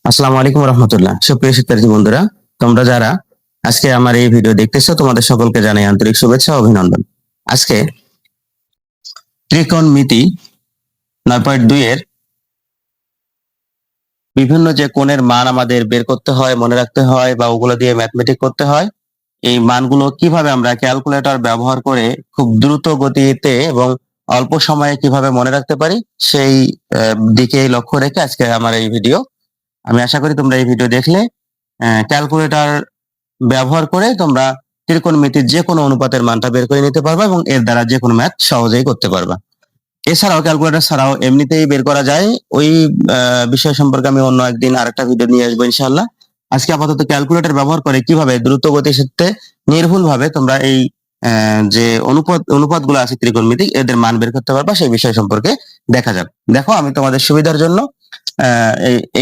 আসসালামু আলাইকুম রহমতুল্লাহ। সুপ্রিয় শিক্ষার্থী বন্ধুরা, তোমরা যারা আজকে আমার এই ভিডিও দেখতেছো তোমাদের সকলকে জানাই আন্তরিক শুভেচ্ছা ও অভিনন্দন। আজকে ত্রিকোণমিতি 9.2 এর বিভিন্ন যে কোণের মান আমাদের বের করতে হয়, মনে রাখতে হয় বা ওগুলো দিয়ে ম্যাথমেটিক করতে হয়, এই মানগুলো কিভাবে আমরা ক্যালকুলেটর ব্যবহার করে খুব দ্রুত গতিতে এবং অল্প সময়ে কিভাবে মনে রাখতে পারি সেই দিকে লক্ষ্য রেখে আজকে আমার এই ভিডিও। আমি আশা করি তোমরা এই ভিডিও দেখলে ক্যালকুলেটর ব্যবহার করে তোমরা ত্রিকোণমিতির যে কোনো অনুপাতের মানটা বের করে নিতে পারবা এবং এর দ্বারা যে কোনো ম্যাথ সহজেই করতে পারবা। এছাড়াও ক্যালকুলেটর ছাড়াও এমনিতেই বের করা যায়। ওই বিষয় সম্পর্কে আমি অন্য একদিন আরেকটা ভিডিও নিয়ে আসবো ইনশাআল্লাহ। আজকে আপাতত ক্যালকুলেটর ব্যবহার করে কিভাবে দ্রুত গতির সাথে নির্ভুল ভাবে তোমরা এই যে অনুপাতগুলো আছে ত্রিকোণমিতিক এদের মান বের করতে পারবা সেই বিষয় সম্পর্কে দেখা যাক। দেখো, আমি তোমাদের সুবিধার জন্য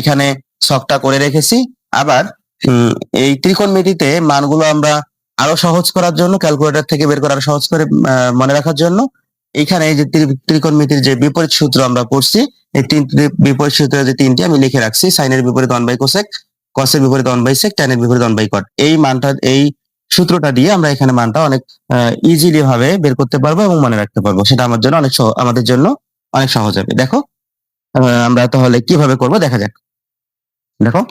এখানে ছকটা করে রেখেছি। আবার এই ত্রিকোণমিতিতে মানগুলো আমরা আরো সহজ করার জন্য, ক্যালকুলেটর থেকে বের করা আরো সহজ করে মনে রাখার জন্য এখানে এই যে ত্রিকোণমিতির যে বিপরীত সূত্র আমরা পড়ছি, এই বিপরীত সূত্রের যে তিনটি আমি লিখে রাখছি: সাইনের বিপরীত 1/কোসেক, কসের বিপরীত 1/সেক, ট্যানের বিপরীত 1/কট। এই মানটা, এই সূত্রটা দিয়ে আমরা এখানে মানটা অনেক ইজিলি ভাবে বের করতে পারবো এবং মনে রাখতে পারবো। সেটা আমার জন্য আমাদের জন্য অনেক সহজ হবে। দেখো, আমরা তাহলে কিভাবে করব দেখা যাক। দেখো,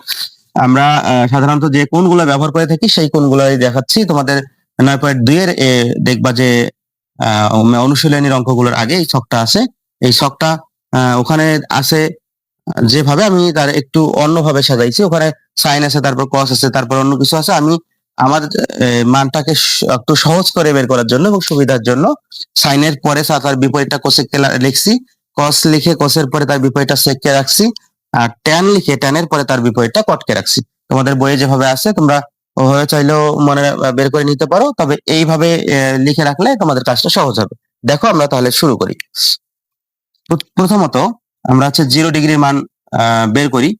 আমরা সাধারণত যে কোণগুলো ব্যবহার করে থাকি সেই কোণগুলোই দেখাচ্ছি তোমাদের। 9.2 এর দেখবা যে অনুশীলনীর অঙ্কগুলোর আগে এই ছকটা আছে। এই ছকটা ওখানে আছে যেভাবে, আমি তার একটু অন্যভাবে সাজাইছি। ওখানে সাইন আছে, তারপর কস আছে, তারপর অন্য কিছু আছে। আমি আমার মানটাকে একটু সহজ করে বের করার জন্য এবং সুবিধার জন্য সাইনের পরে তার বিপরীতটা কোসেককে লিখছি, কস লিখে কসের পরে তার বিপরীতটা সেককে রাখছি, আর ট্যান লিখে ট্যানের পরে তার বিপরীতটা কটকে রাখছি। তোমাদের বইয়ে যেভাবে আছে তোমরা ওভাবে চাইলেও মনে বের করে নিতে পারো, তবে এইভাবে লিখে রাখলে তোমাদের কাজটা সহজ হবে। দেখো, আমরা তাহলে শুরু করি। প্রথমত আমরা হচ্ছে 0 ডিগ্রির মান বের করি।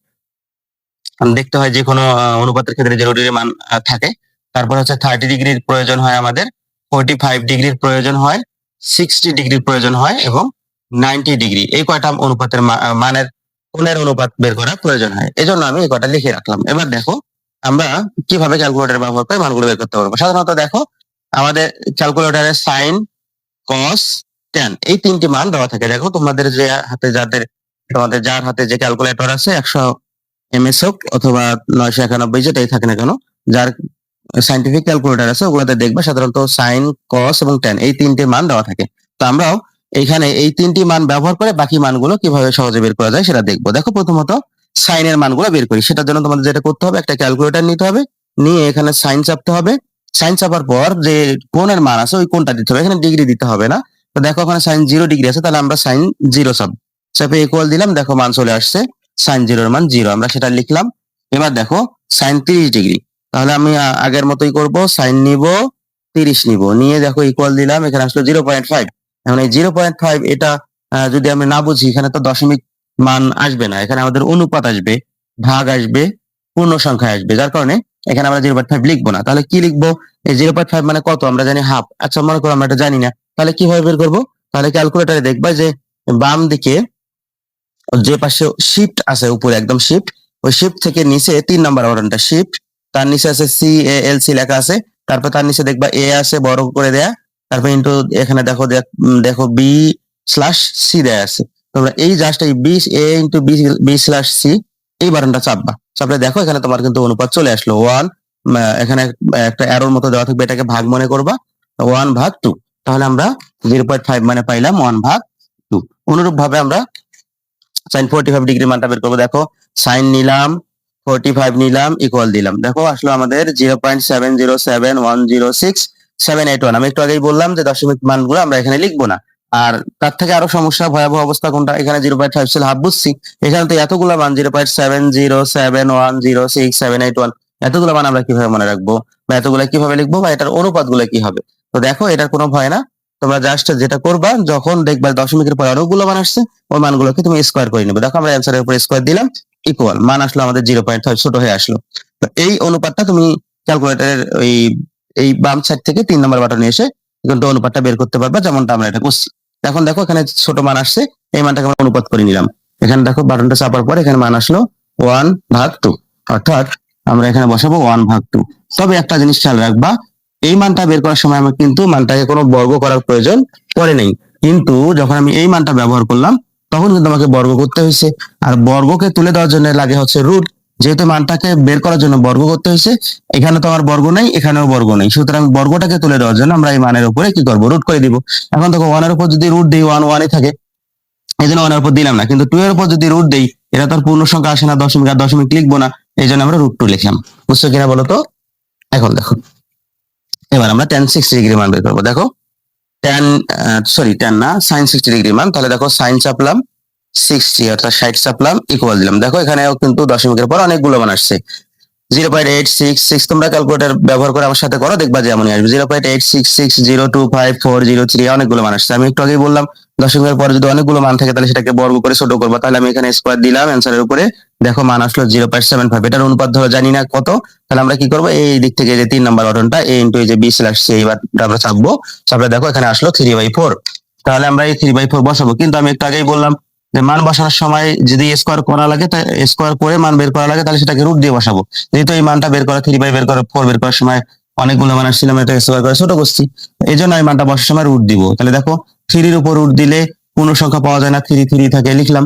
দেখতে হয় যে কোনো অনুপাতের ক্ষেত্রে 0 ডিগ্রির মান থাকে। তারপর হচ্ছে 30 ডিগ্রির প্রয়োজন হয় আমাদের, 45 ডিগ্রির প্রয়োজন হয়, 60 ডিগ্রির প্রয়োজন হয় এবং 90 ডিগ্রি। এই কয়টা অনুপাতের মানের কোণের অনুপাত বের করার প্রয়োজন হয়। এজন্য আমি এই কয়টা লিখে রাখলাম। এবার দেখো আমরা কিভাবে ক্যালকুলেটর ব্যবহার করে মানগুলো বের করতে পারবো। সাধারণত দেখো, আমাদের ক্যালকুলেটরে সাইন, কস, ট্যান এই তিনটি মান দেওয়া থাকে। দেখো, তোমাদের যে হাতে তোমাদের যার হাতে যে ক্যালকুলেটর আছে, 100 MS হোক অথবা 991 যেটাই থাকে না কেন, যার সাইন্টিফিক ক্যালকুলেটর আছে ওগুলোতে দেখবা সাধারণত সাইন, কস এবং ট্যান এই তিনটি মান দেওয়া থাকে। তো আমরাও এইখানে এই তিনটি মান ব্যবহার করে বাকি মানগুলো কিভাবে সহজে বের করা যায় সেটা দেখবো। দেখো, প্রথমত সাইনের মানগুলো বের করি। সেটার জন্য তোমাদের যেটা করতে হবে, একটা ক্যালকুলেটর নিতে হবে, নিয়ে এখানে সাইন চাপতে হবে। সাইন চাপার পর যে কোণের মান আছে ওই কোণটা দিতে হবে, এখানে ডিগ্রি দিতে হবে না। তো দেখো, ওখানে সাইন 0 ডিগ্রি আছে, তাহলে আমরা সাইন 0 চাপে ইকুয়াল দিলাম। দেখো, মান চলে আসছে, সাইন 0 এর মান 0, আমরা সেটা লিখলাম। এবার দেখো, সাইন 30 ডিগ্রি, তাহলে আমি আগের মতোই করব, সাইন নিব 30 নিব, নিয়ে দেখো ইকুয়াল দিলাম, এখানে আসলো 0.5। এখন এই 0.5 এটা যদি আমি না বুঝি, এখানে তো দশমিক মান আসবে না, এখানে আমাদের অনুপাত আসবে, ভাগ আসবে, পূর্ণ সংখ্যা আসবে, যার কারণে এখানে আমরা 0.5 লিখবো না। তাহলে কি লিখবো? এই 0.5 মানে কত আমরা জানি, হাফ। আচ্ছা, মনে করো আমরা এটা জানি না, তাহলে কিভাবে বের করবো? তাহলে ক্যালকুলেটারে দেখবা যে বাম দিকে যে পাশে শিফট আছে, উপরে একদম শিফট, ওই শিফট থেকে নিচে 3 নম্বর বাটনটা শিফট, তার নিচে আছে CALC লেখা আছে, তারপর তার নিচে দেখবা এ আছে বড় করে দেয়া, তারপর ইন্টু এখানে দেখো দেখো B/C দেয়া আছে। তোমরা এই জাস্ট এই B/C এই বাটনটা চাপবা, চাপলে দেখো এখানে তোমার কিন্তু অনুপাত চলে আসলো 1। এখানে একটা অ্যারোর মতো দেওয়া থাকবে, এটাকে ভাগ মনে করবা, 1/2। তাহলে আমরা 0.5 মানে পাইলাম 1/2। অনুরূপ ভাবে আমরা সাইন 45 ডিগ্রি মানটা বের করবো। দেখো, সাইন নিলাম, 45 নিলাম, ইকুয়াল দিলাম, দেখো আসলো আমাদের 0.707106,781। আমি একটু আগেই বললাম যে দশমিক মানগুলো আমরা এখানে লিখবো না। আর তার থেকে আরো সমস্যা, ভয়াবহ অবস্থা কোনটা, এখানে 0.5 ছিল, হাফ বুঝছি, এখানে তো এতগুলো মান 0.707106,781, এতগুলো মান আমরা কিভাবে মনে রাখবো বা এতগুলো কিভাবে লিখবো বা এটার অনুপাত গুলো কি হবে? তো দেখো, এটার কোনো ভয় না, তোমরা জাস্ট যেটা করবা, যখন দেখবা দশমিকের পরে অনেকগুলো মান আসছে, ওই মানগুলোকে তুমি স্কোয়ার করে নেবে। দেখো, আমরা অ্যান্সারের উপর স্কোয়ার দিলাম, ইকুয়াল, মান আসলো আমাদের 0.5, ছোট হয়ে আসলো। তো এই অনুপাতটা তুমি ক্যালকুলেটরের এই বাম সাইড থেকে 3 নম্বর বাটনে এসে কিন্তু অনুপাতটা বের করতে পারবা, যেমনটা আমরা এটা করছি। এখন দেখো, এখানে ছোট মান আসছে, এই মানটাকে আমরা অনুপাত করে নিলাম। এখানে দেখো, বাটনটা চাপার পর এখানে মান আসলো 1/2, অর্থাৎ আমরা এখানে বসাবো 1/2। তবে একটা জিনিস খেয়াল রাখবা, এই মানটা বের করার সময় আমার কিন্তু মানটাকে কোনো বর্গ করার প্রয়োজন পড়ে নেই, কিন্তু যখন আমি এই মানটা ব্যবহার করলাম তখন কিন্তু আমাকে বর্গ করতে হয়েছে। আর বর্গকে তুলে দেওয়ার জন্য লাগে হচ্ছে রুট। যেহেতু মানটাকে বের করার জন্য বর্গ করতে হয়েছে, এখানে তো আমার বর্গ নেই, এখানেও বর্গ নেই, সুতরাং বর্গটাকে তুলে দেওয়ার জন্য আমরা এই মানের উপরে কি করবো, রুট করে দিব। এখন দেখো 1 এর উপর যদি রুট দিই 1 1ই থাকে, এই জন্য 1 এর উপর দিলাম না। কিন্তু 2 এর উপর যদি রুট দেই, এটা তো আর পূর্ণ সংখ্যা আসে না, দশমিক আর দশমিক লিখবো না, এই জন্য আমরা √2 লিখলাম। বুঝছো কিনা বলো তো? এখন দেখো, এবার আমরা tan 60 ডিগ্রি মান বের করবো। দেখো tan না, sin 60 ডিগ্রি মান। তাহলে দেখো sin চাপলাম 60 অর্থাৎ 60 চাপলাম, ইকুয়াল দিলাম। দেখো এখানেও কিন্তু দশমিকের পর অনেকগুলো মান আসছে। 0.866, তোমরা ক্যালকুলেটর ব্যবহার করে আমার সাথে করো, দেখবা যে এমনই আসবে। 0.866025403 অনেকগুলো মান আসছে। আমি একটু আগেই বললাম দশমিকের পরে যদি অনেকগুলো মান থাকে তাহলে সেটাকে বর্গ করে ছোট করবা। তাহলে আমি এখানে স্কোয়ার দিলাম অ্যান্সারের উপরে, দেখো মান আসলো 0.75। এটার অনুপাত ধরো জানি না কত, তাহলে আমরা কি করবো, এই দিক থেকে যে 3 নম্বর অটনটা a ইন্টু এই যে b স্ল্যাশ c, এইবার আমরা চাপবো। চাপলে দেখো এখানে আসলো 3/4। তাহলে আমরা এই 3/4 বসাবো। কিন্তু আমি একটু আগেই বললাম যে মান বসানোর সময় যদি স্কোয়ার করা লাগে, স্কোয়ার করে মান বের করা লাগে, তাহলে সেটাকে রুট দিয়ে বসাবো। যেহেতু এই মানটা বের করা 3/4 বের করার সময় অনেকগুলো মান আসছিলাম, এটা স্কোয়ার করে ছোট করছি, এই জন্য এই মানটা বসার সময় রুট দিব। তাহলে দেখো 3 এর উপর রুট দিলে পূর্ণ সংখ্যা পাওয়া যায় না, 3 থাকে, লিখলাম।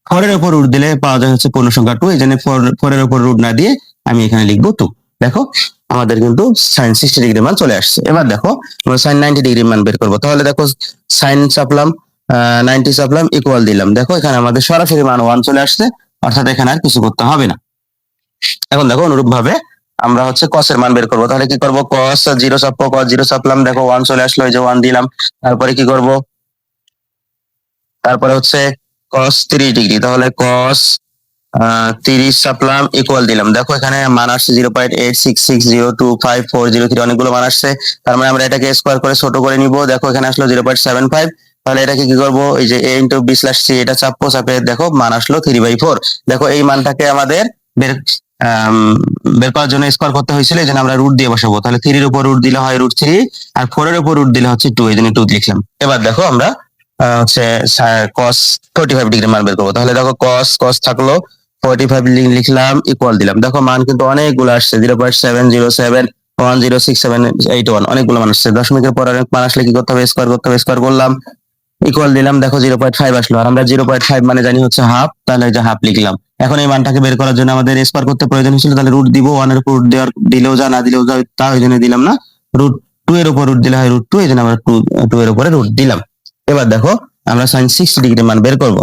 4 এর উপর রুট দিলে পাওয়া যায় হচ্ছে পূর্ণ সংখ্যা 2, এই জন্য 4 এর উপর রুট না দিয়ে আমি এখানে লিখবো 2। দেখো আমাদের কিন্তু sin 60 ডিগ্রি মান চলে আসছে। এবার দেখো আমরা sin 90 ডিগ্রি মান বের করবো। তাহলে দেখো sin চাপলাম 90 চাপলাম, ইকুয়াল দিলাম। দেখো এখানে আমাদের সরাসরি মান 1 চলে আসছে, অর্থাৎ এখানে আর কিছু করতে হবে না। এখন দেখো অনুরূপ ভাবে আমরা হচ্ছে cos এর মান বের করবো। তাহলে কি করবো, cos 0 চাপবো, cos 0 চাপলাম, দেখো 1 চলে আসলো, এই যে 1 দিলাম। তারপরে কি করব, তারপরে হচ্ছে cos 30 ডিগ্রি, তাহলে cos 30 চাপলাম, ইকুয়াল দিলাম। দেখো এখানে মান আসছে 0.866025403, অনেকগুলো মান আসছে। তার মানে আমরা এটাকে স্কোয়ার করে ছোট করে নিব। দেখো এখানে আসলো 0.75। তাহলে এটাকে কি করবো, এই যে a into b slash c, এটা চাপবো, চাপে দেখো মান আসলো 3/4। দেখো এই মানটাকে আমাদের বের বের করার জন্য স্কোয়ার করতে হয়েছিল, এই জন্য আমরা রুট দিয়ে বসাবো। তাহলে 3 এর উপর রুট দিলে হয় √3, আর 4 এর উপর রুট দিলে হচ্ছে 2, এই জন্য 2 লিখলাম। এবার দেখো আমরা হচ্ছে cos 45 ডিগ্রি মান বের করবো। তাহলে দেখো cos থাকলো 45 লিখলাম, ইকুয়াল দিলাম। দেখো মান কিন্তু অনেকগুলো আসছে, 0.707106781, অনেকগুলো মান আসছে। দশমিকের পর অনেক মান আসলে কি করতে হবে, স্কোয়ার করতে হবে। স্কোয়ার করলাম, ইকুয়াল দিলাম। দেখো 0.5 আসলো, আর আমরা 0.5 মানে জানি হচ্ছে হাফ, তাহলে এই যে হাফ লিখলাম। এখন এই মানটাকে বের করার জন্য আমাদের স্কোয়ার করতে প্রয়োজন হয়েছিল, তাহলে রুট দিব। 1 এর উপর রুট দেওয়ার দিলেও যা, না দিলেও যা, তা ওই জন্য দিলাম না। √2 এর উপর রুট দিলে হয় √2, এই জন্য আমরা 2 এর উপরে রুট দিলাম। এবার দেখো আমরা sin 60 ডিগ্রি মান বের করব।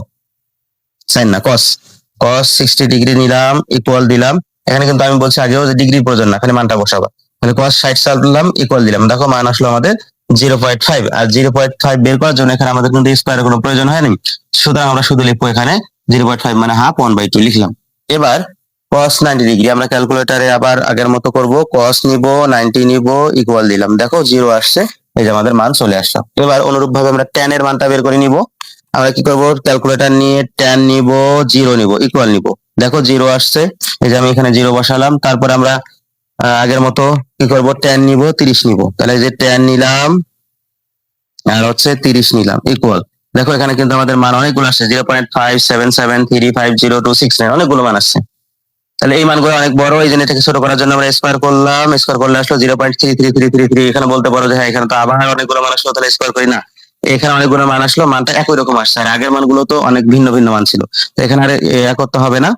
sin না, cos 60 ডিগ্রি নিলাম, ইকুয়াল দিলাম। এখানে কিন্তু আমি বলছি আগেও যে ডিগ্রি প্রয়োজন না, খালি মানটা বসাবো। তাহলে cos 60 চাপলাম, ইকুয়াল দিলাম। দেখো মান আসলো আমাদের 0.5। আর 0.5 বের করার জন্য এখানে আমাদের কিন্তু স্কোয়ারের কোনো প্রয়োজন হয়নি, সুতরাং আমরা শুধু লিখবো এখানে 0.5 মানে হাফ, 1/2 লিখলাম। এবার cos 90 ডিগ্রি আমরা ক্যালকুলেটারে আবার আগের মতো করব, cos নিব, 90 নিব, ইকুয়াল দিলাম। দেখো 0 আসছে, এই যে আমাদের মান চলে আসলো। এবার অনুরূপ ভাবে আমরা tan এর মানটা বের করে নিব। আমরা কি করব, ক্যালকুলেটর নিয়ে tan নিব, 0 নিব, ইকুয়াল নিব। দেখো 0 আসছে, এই যে আমি এখানে 0 বসালাম। তারপর আমরা আগের মতো কি করব, tan নিব, 30 নিব। তাহলে এই যে tan নিলাম আর হচ্ছে 30 নিলাম, ইকুয়াল। দেখো এখানে কিন্তু আমাদের মান অনেকগুলো আসছে, 0.57735026, অনেকগুলো মান আসছে। তাহলে এই মানগুলো অনেক বড়, এই জন্য এটাকে ছোট করার জন্য আমরা স্কোয়ার করলাম। স্কোয়ার করলে আসলো 0.33333। এখানে বলতে পারো যে হ্যাঁ এখানে তো আবার অনেকগুলো মান আসলো, তাহলে স্কোয়ার করি না। এখানে অনেকগুলো মান আসলো, মানটা একই রকম আসছে, আর আগের মানগুলো তো অনেক ভিন্ন ভিন্ন মান ছিল। তো এখানে আর করতে হবে না,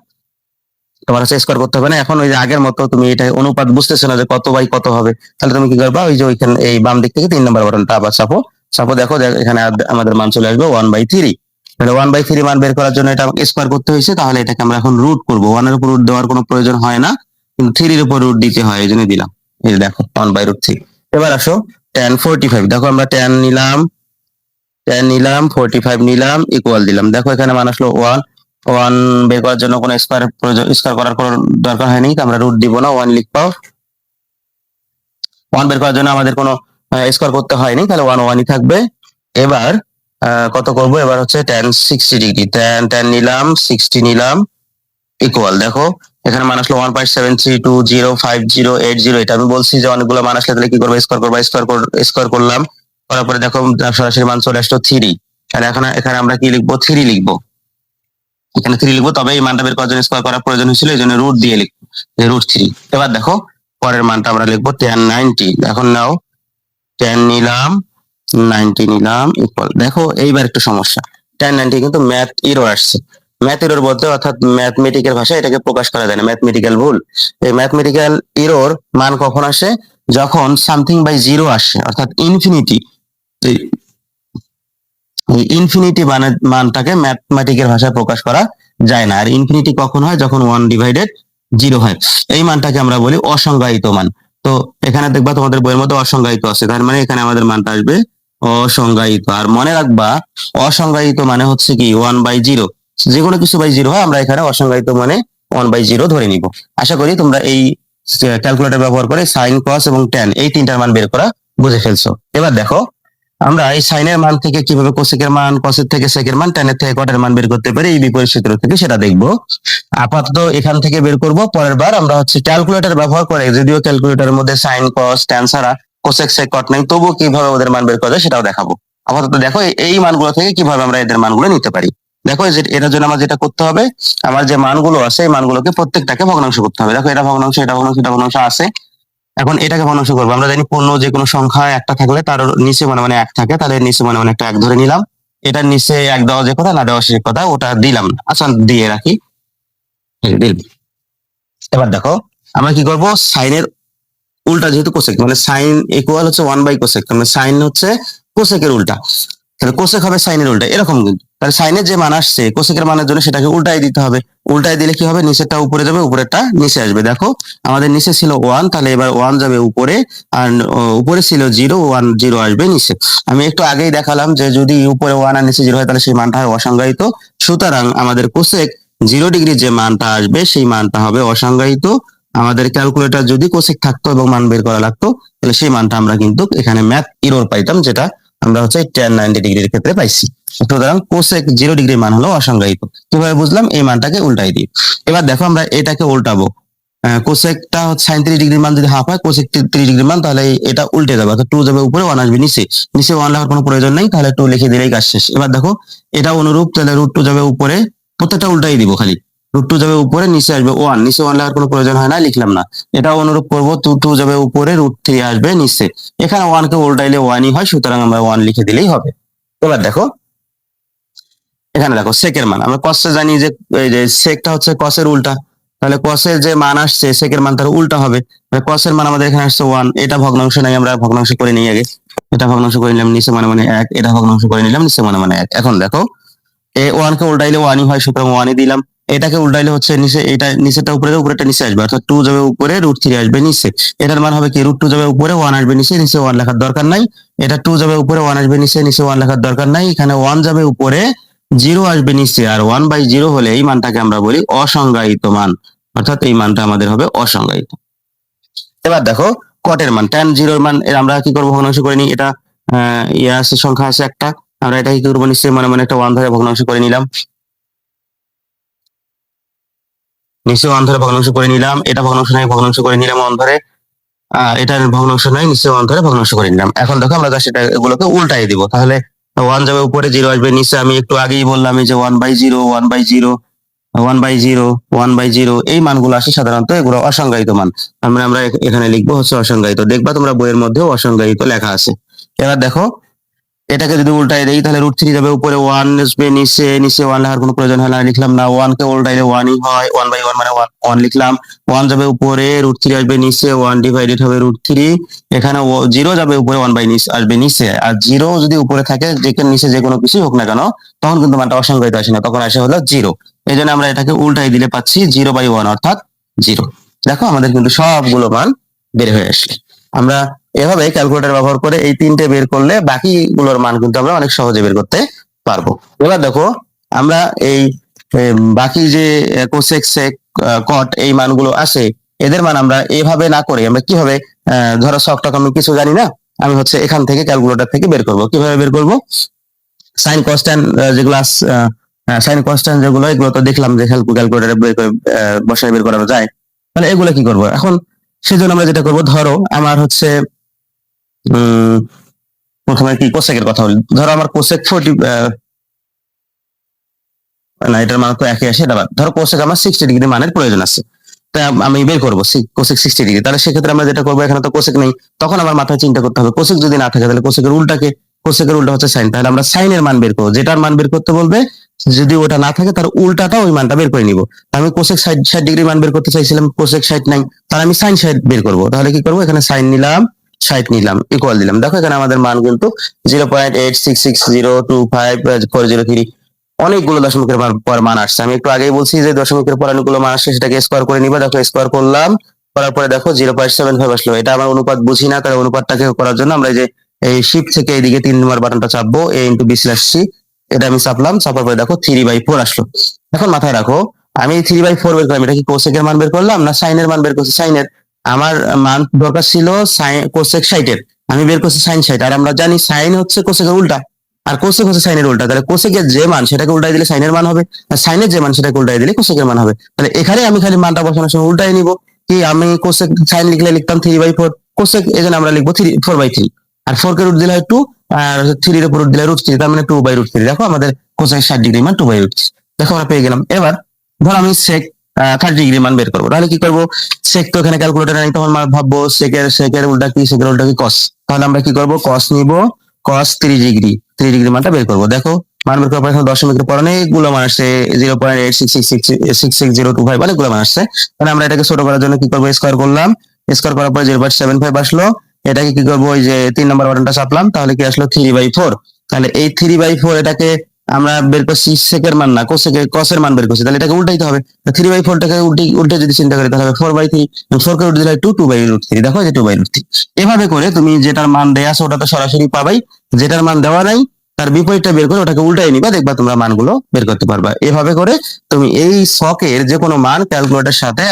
তোমার হচ্ছে স্কোয়ার করতে হবে না। এখন ওই যে আগের মতো তুমি এটা অনুপাত বুঝতেছো না যে কত বাই কত হবে, তাহলে তুমি কি করবা, ওই যে ওইখানে এই বাম দিক থেকে 3 নম্বর বাটনটা আবার চাপো। চাপো, দেখো এখানে আমাদের মান চলে আসবে 1/3। তাহলে 1/3 মান বের করার জন্য এটা স্কোয়ার করতে হয়েছে, তাহলে এটাকে আমরা এখন রুট করবো। 1 এর উপর রুট দেওয়ার কোনো প্রয়োজন হয় না, কিন্তু 3 এর উপর রুট দিতে হয়, এই জন্য দিলাম। এই যে দেখো 1/3। এবার আসো tan 45, দেখো আমরা tan নিলাম, 45 নিলাম, ইকুয়াল দিলাম। দেখো এখানে মান আসলো 1। 1 বের করার জন্য কোনো স্কোয়ার করার কোনো দরকার হয়নি, আমরা রুট দিব না, 1 লিখবো। 1 বের করার জন্য আমাদের কোনো স্কোয়ার করতে হয়নি, তাহলে 1 1ই থাকবে। এবার কত করব, এবার হচ্ছে tan 60 ডিগ্রি, tan নিলাম, 60 নিলাম, ইকুয়াল। দেখো এখানে মান আসলো 1.73205080। এটা আমি বলছি যে অনেকগুলো মান আসলে তাহলে কি করবো, স্কোয়ার করবো। স্কোয়ার করলাম, করার পরে দেখো সরাসরি মান চলে আসলো 3। তাহলে এখানে আমরা কি লিখবো, 3 লিখবো। এখানে 3 লিখবো, তবে এই মানটা বের করার জন্য স্কয়ার করার প্রয়োজন হয়েছিল, এই জন্য রুট দিয়ে লিখবো, √3। এবার দেখো পরের মানটা আমরা লিখবো tan 90। এখন নাও tan নিলাম, 90 নিলাম ইকুয়াল, দেখো এইবার একটু সমস্যা, tan 90 কিন্তু ম্যাথ এরর আসছে। ম্যাথ এরর বলতে অর্থাৎ ম্যাথমেটিক্যাল ভাষায় এটাকে প্রকাশ করা যায় না, ম্যাথমেটিক্যাল ভুল। এই ম্যাথমেটিক্যাল এরর মান কখন আসে? যখন সামথিং বাই জিরো আসে, অর্থাৎ ইনফিনিটি। এই ইনফিনিটি মানটাকে ম্যাথমেটিক্যাল ভাষায় প্রকাশ করা যায় না। আর ইনফিনিটি কখন হয়? যখন 1/0 হয়। এই মানটাকে আমরা বলি অসংজ্ঞায়িত মান। তো এখানে দেখবা তোমাদের বইয়ের মধ্যে অসংজ্ঞায়িত আছে, তার মানে এখানে আমাদের মানটা আসবে অসংজ্ঞায়িত। আর মনে রাখবা অসংজ্ঞায়িত মানে হচ্ছে কি 1/0, যে কোনো কিছু বাই জিরো হয়, আমরা এখানে অসংজ্ঞায়িত মানে 1/0 ধরে নিব। আশা করি তোমরা এই ক্যালকুলেটর ব্যবহার করে সাইন, কস এবং ট্যান এই তিনটার মান বের করা বুঝে ফেলছো। এবার দেখো আমরা এই সাইনের মান থেকে কিভাবে কোসেকের মান, কসের থেকে সেকের মান, ট্যানের থেকে কটের মান বের করতে পারি এই বিপরীত সূত্র থেকে, সেটা দেখবো। আপাতত এখান থেকে বের করব, পরের বার আমরা হচ্ছে ক্যালকুলেটর ব্যবহার করে, যদিও ক্যালকুলেটরের মধ্যে সাইন, কস, ট্যান ছাড়া কোসেক, সেক, কট নাই, তবুও কিভাবে ওদের মান বের করা যায় সেটাও দেখাবো। আপাতত দেখো এই মানগুলো থেকে কিভাবে আমরা এদের মানগুলো নিতে পারি। দেখো এটার জন্য আমার যেটা করতে হবে, আমার যে মানগুলো আছে এই মানগুলোকে প্রত্যেকটাকে ভগ্নাংশ করতে হবে। দেখো এটা ভগ্নাংশ, এটা ভগ্নাংশ, এটা ভগ্নাংশ আছে। এখন এটাকে ভগ্নাংশ করবো। আমরা জানি পূর্ণ যে কোনো সংখ্যা একটা থাকলে তার নিচে মনে মনে এক থাকে, তাহলে নিচে মনে মনে একটা এক ধরে নিলাম। এটার নিচে এক দেওয়া যে কথা, না দেওয়া সে কথা, ওটা দিলাম না, আচ্ছা দিয়ে রাখি, দিলাম। এবার দেখো আমরা কি করব, সাইনের উল্টা, যেহেতু কোসেক মানে সাইন ইকুয়াল হচ্ছে 1/কোসেক, মানে সাইন হচ্ছে কোসেকের উল্টা, তাহলে কোসেক হবে সাইনের উল্টা, এরকম কিন্তু। তাহলে সাইনের যে মান আসছে কোসেকের মানের জন্য সেটাকে উল্টাই দিতে হবে। উল্টাই দিলে কি হবে, নিচেরটা উপরে যাবে, উপরেরটা নিচে আসবে। দেখো আমাদের নিচে ছিল 1, তাহলে এবার 1 যাবে উপরে, আর উপরে ছিল 0, 1 0 আসবে নিচে। আমি একটু আগেই দেখালাম যে যদি উপরে 1 আর নিচে 0 হয় তাহলে সেই মানটা হয় অসংজ্ঞায়িত। সুতরাং আমাদের কোসেক 0 ডিগ্রি যে মানটা আসবে সেই মানটা হবে অসংজ্ঞায়িত। আমাদের ক্যালকুলেটর যদি কোসেক থাকতো এবং মান বের করা লাগতো, তাহলে সেই মানটা আমরা কিন্তু এখানে ম্যাথ এরর পাইতাম, যেটা আমরা হচ্ছে tan 90 ডিগ্রির ক্ষেত্রে পাইছি। সুতরাং কোসেক 0 ডিগ্রি মান হলো অসংজ্ঞায়িত। কিভাবে বুঝলাম? এই মানটাকে উল্টাই দিই। এবার দেখো আমরা এটাকে উল্টাবো, কোসেকটা হচ্ছে সাইন 30 ডিগ্রির মান যদি হাফ হয়, কোসেক 30 ডিগ্রির মান, তাহলে এটা উল্টে যাবে, অর্থাৎ 2 যাবে উপরে, 1 আসবে নিচে। নিচে 1 লেখার কোনো প্রয়োজন নেই, তাহলে 2 লিখে দিলেই কাজ শেষ। এবার দেখো এটা অনুরূপ, তাহলে √2 যাবে উপরে, প্রত্যেকটা উল্টাই দিব খালি। √2 যাবে উপরে, নিচে আসবে 1, নিচে 1 লেখার কোনো প্রয়োজন হয় না, লিখলাম না। এটা অনুরূপ করবো, 2 যাবে উপরে, √3 আসবে নিচে। এখানে 1 কে উল্টাইলে 1ই হয়, সুতরাং আমরা 1 লিখে দিলেই হবে। এবার দেখো এখানে দেখো সেকের মান, আমরা কসে জানি যে এই যে সেকটা হচ্ছে কসের উল্টা, তাহলে কসের যে মান আসছে সেকের মান তার উল্টা হবে। কসের মান আমাদের এখানে আসছে 1, এটা ভগ্নাংশ নাই, আমরা ভগ্নাংশ করে নিই আগে। এটা ভগ্নাংশ করে নিলাম, নিচে মানে মানে 1, এটা ভগ্নাংশ করে নিলাম, নিচে মানে মানে 1। এখন দেখো এই 1 কে উল্টাইলে 1ই হয়, সুতরাং 1ই দিলাম। এটাকে উল্টাইলে হচ্ছে নিচে, এটা নিচেটা উপরে, উপরেটা নিচে আসবে, অর্থাৎ 2 যাবে উপরে, √3 আসবে নিচে। এটার মান হবে কি, √2 যাবে উপরে, 1 আসবে নিচে, নিচে 1 লেখার দরকার নাই। এটা 2 যাবে উপরে, 1 আসবে নিচে, নিচে 1 লেখার দরকার নাই। এখানে 1 যাবে উপরে, 0 আসবে নিচে, আর 1/0 হলে এই মানটাকে আমরা বলি অসংজ্ঞায়িত মান, অর্থাৎ এই মানটা আমাদের হবে অসংজ্ঞায়িত। এবার দেখো কটের মান, tan 0 মান আমরা কি করবো, ভগ্নাংশ করে নিই। এটা ইয়ে আছে, সংখ্যা আছে একটা, আমরা এটা কি করবো, নিশ্চয়ই মানে মানে একটা 1 ধরে ভগ্নাংশ করে নিলাম, নিশ্চয়ই 1 ধরে ভগ্নাংশ করে নিলাম। এটা ভগ্নাংশ নাই, ভগ্নাংশ করে নিলাম 1 ধরে। এটার ভগ্নাংশ নাই, নিশ্চয়ই 1 ধরে ভগ্নাংশ করে নিলাম। এখন দেখো আমরা জাস্ট এটা এগুলোকে উল্টাই দিব, তাহলে 1 যাবে উপরে, 0 আসবে নিচে। আমি একটু আগেই বললাম এই যে 1/0, 1/0, 1/0, 1/0 এই মানগুলো আসে সাধারণত, এগুলো অসংজ্ঞায়িত মান। আমরা আমরা এখানে লিখবো হচ্ছে অসংজ্ঞায়িত। দেখবা তোমরা বইয়ের মধ্যেও অসংজ্ঞায়িত লেখা আছে। এবার দেখো এটাকে যদি উল্টাই দেই, তাহলে √3 যাবে উপরে, 1 আসবে নিচে, নিচে 1 লেখার কোনো প্রয়োজন হয় না, লিখলাম না। 1 কে উল্টাইলে 1ই হয়, 1/1 মানে 1 লিখলাম। 1 যাবে উপরে, √3 আসবে নিচে, 1 ডিভাইডেড হবে √3। এখানে 0 যাবে উপরে, 1 বাই নিচে আসবে নিচে। আর 0 যদি উপরে থাকে, যেখানে নিচে যে কোনো কিছু হোক না কেন, তখন কিন্তু মানটা অসংজ্ঞায়িত আসে না, তখন আসে হলো 0। এই জন্য আমরা এটাকে উল্টাই দিলে পাচ্ছি 0/1, অর্থাৎ 0। দেখো আমাদের কিন্তু সবগুলো মান বের হয়ে আসে। আমরা এভাবে ক্যালকুলেটর ব্যবহার করে এই তিনটে বের করলে বাকিগুলোর মান কিন্তু আমরা অনেক সহজে বের করতে পারবো। এবার দেখো আমরা এই বাকি যে কোসেক, সেক, কট এই মানগুলো আছে, এদের মান আমরা এভাবে না করে আমরা কিভাবে, ধরো শখটক আমি কিছু জানি না, আমি হচ্ছে এখান থেকে ক্যালকুলেটর থেকে বের করব। কিভাবে বের করব? সাইন কনস্ট্যান্ট যেগুলো সাইন কনস্ট্যান্ট যেগুলো, এগুলো তো দেখলাম যে ক্যালকুলেটরে বের করে বসায় বের করা যায়। তাহলে এগুলো কি করব এখন? সেজন্য আমরা যেটা করব, ধরো আমার হচ্ছে প্রথমে কি কোসেকের কথা বলি। ধরো আমার কোসেক 40, না, এটার মান তো একই আসে, এটা বাদ। ধরো কোসেক আমার 60 ডিগ্রি মানের প্রয়োজন আছে, তাই আমি বের করবো কোসেক 60 ডিগ্রি। তাহলে সেক্ষেত্রে আমরা যেটা করবো, এখানে তো কোসেক নেই, তখন আমার মাথায় চিন্তা করতে হবে কোসেক যদি না থাকে তাহলে কোসেকের উল্টাকে, কোসেকের উল্টা হচ্ছে সাইন, তাহলে আমরা সাইনের মান বের করবো, যেটার মান বের করতে বলবে যদি ওটা না থাকে তার উল্টাটা ওই মানটা বের করে নিব। আমি কোসেক 60 ডিগ্রি মান বের করতে চাইছিলাম, কোসেক 60 নাই, তাহলে আমি সাইন 60 বের করবো। তাহলে কি করবো, এখানে সাইন নিলাম, 60 নিলাম, ইকুয়াল দিলাম। দেখো এখানে আমাদের মান কিন্তু 0.866025403, অনেকগুলো দশমিকের পর মান আসছে। আমি একটু আগেই বলছি যে দশমিকের পর অনেকগুলো মান আসছে, সেটাকে স্কোয়ার করে নিবা। দেখো স্কোয়ার করলাম, করার পরে দেখো 0.75 আসলো। এটা আমার অনুপাত বুঝি না, তাহলে অনুপাতটাকে করার জন্য আমরা এই শিফট থেকে এইদিকে 3 নম্বর বাটনটা চাপবো, a into B slash C, এটা আমি চাপলাম, চাপার পরে দেখো 3/4 আসলো। এখন মাথায় রাখো, আমি 3/4 বের করলাম, এটা কি কোসেকের মান বের করলাম না সাইনের মান বের করছি? সাইনের। আমার মান দরকার ছিল কোসেক 60-এর, আমি বের করছি সাইন 60, আর আমরা জানি সাইন হচ্ছে কোসেকের উল্টা, আর কোসেক হচ্ছে সাইনের উল্টা। তাহলে কোসেকের যে মান সেটাকে উল্টাই দিলে সাইনের মান হবে, আর সাইনের যে মান সেটাকে উল্টাই দিলে কোসেকের মান হবে। তাহলে এখানে আমি খালি মানটা বসানোর সময় উল্টাই নিব, কি আমি কোসেক সাইন লিখলে লিখতাম 3/4, কোসেক এখানে আমরা লিখবো 4/3, আর 4 কে রুট দিলে হয় 2, আর 3 এর উপর রুট দিলে √3, তার মানে 2/√3। দেখো আমাদের কোসেক 60 ডিগ্রি মান 2/√3, দেখো আমরা পেয়ে গেলাম। এবার ধর আমি সেক 30 ডিগ্রি মান বের করবো, তাহলে কি করবো, সেক তো এখানে ক্যালকুলেটর নেই, তখন ভাববো সেকের উল্টা কি, সেকের উল্টা কি কস। তাহলে আমরা কি করবো, কস নিব, কস 3 ডিগ্রি, 3 ডিগ্রি মানটা বের করবো। দেখো মান বের করার পর এখানে দশমিকের পর অনেকগুলো মান আসছে, 0.866666025, অনেকগুলো মান আসছে। তাহলে আমরা এটাকে ছোট করার জন্য কি করবো, স্কোয়ার করলাম, স্কোয়ার করার পর 0.75 আসলো। এটাকে কি করবো, ওই যে 3 নম্বর বাটনটা চাপলাম, তাহলে কি আসলো 3/4। তাহলে এই 3/4 এটাকে আমরা বের করছি সেকের মান না, কসের মান বের করছি, তাহলে এটাকে উল্টাইতে হবে। 3/4টাকে উল্টে যদি চিন্তা করি তাহলে 4/3, 4 কে উল্টে দিলে 2/√3, দেখো যে 2/√3। এভাবে করে তুমি যেটার মান দেয়া আছে ওটা তো সরাসরি পাবাই, যেটার মান দেওয়া নাই তার বিপরীতটা বের করে ওটাকে উল্টাই নিবা, দেখবা তোমরা মানগুলো বের করতে পারবা। এভাবে করে তুমি এই ছকের যে কোনো মান ক্যালকুলেটরের সাথে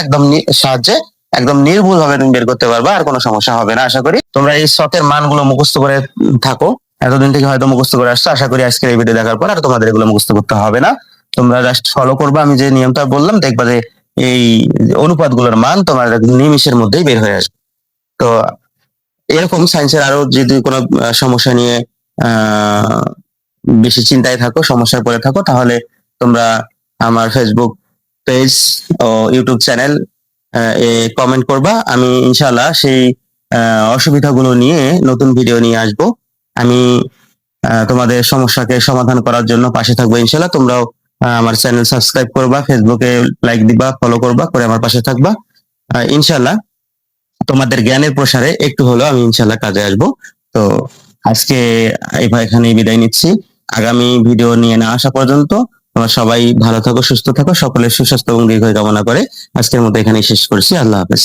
সাহায্যে একদম নির্ভুল ভাবে তুমি বের করতে পারবা, আর কোনো সমস্যা হবে না। আশা করি তোমরা এই ছকের মানগুলো মুখস্থ করে থাকো, এতদিন থেকে হয়তো মুখস্থ করে আসছো। আশা করি আজকের এই ভিডিও দেখার পর আর তোমাদের এগুলো মুখস্থ করতে হবে না, তোমরা জাস্ট ফলো করবা আমি যে নিয়মটা বললাম, দেখবা যে এই অনুপাতগুলোর মান তোমার নিমিষের মধ্যেই বের হয়ে আসবে। তো এরকম সায়েন্সের আরো যদি কোনো সমস্যা নিয়ে আহ বেশি চিন্তায় থাকো, সমস্যায় পড়ে থাকো, তাহলে তোমরা আমার ফেসবুক পেজ ও ইউটিউব চ্যানেল কমেন্ট করবা। আমি ইনশাল্লাহ সেই অসুবিধাগুলো নিয়ে নতুন ভিডিও নিয়ে আসব। আমি তোমাদের সমস্যাকে সমাধান করার জন্য পাশে থাকবো ইনশাল্লাহ। তোমরাও আমার চ্যানেল সাবস্ক্রাইব করবা, ফেসবুকে লাইক দিবা, ফলো করবা, করে আমার পাশে থাকবা। ইনশাল্লাহ তোমাদের জ্ঞানের প্রসারে একটু হলেও আমি ইনশাল্লাহ কাজে আসবো। তো আজকে এখানেই বিদায় নিচ্ছি, আগামী ভিডিও নিয়ে না আসা পর্যন্ত তোমরা সবাই ভালো থাকো, সুস্থ থাকো, সকলের সুস্বাস্থ্য এবং দীর্ঘায়ু কামনা করে আজকের মতো এখানেই শেষ করছি। আল্লাহ হাফেজ।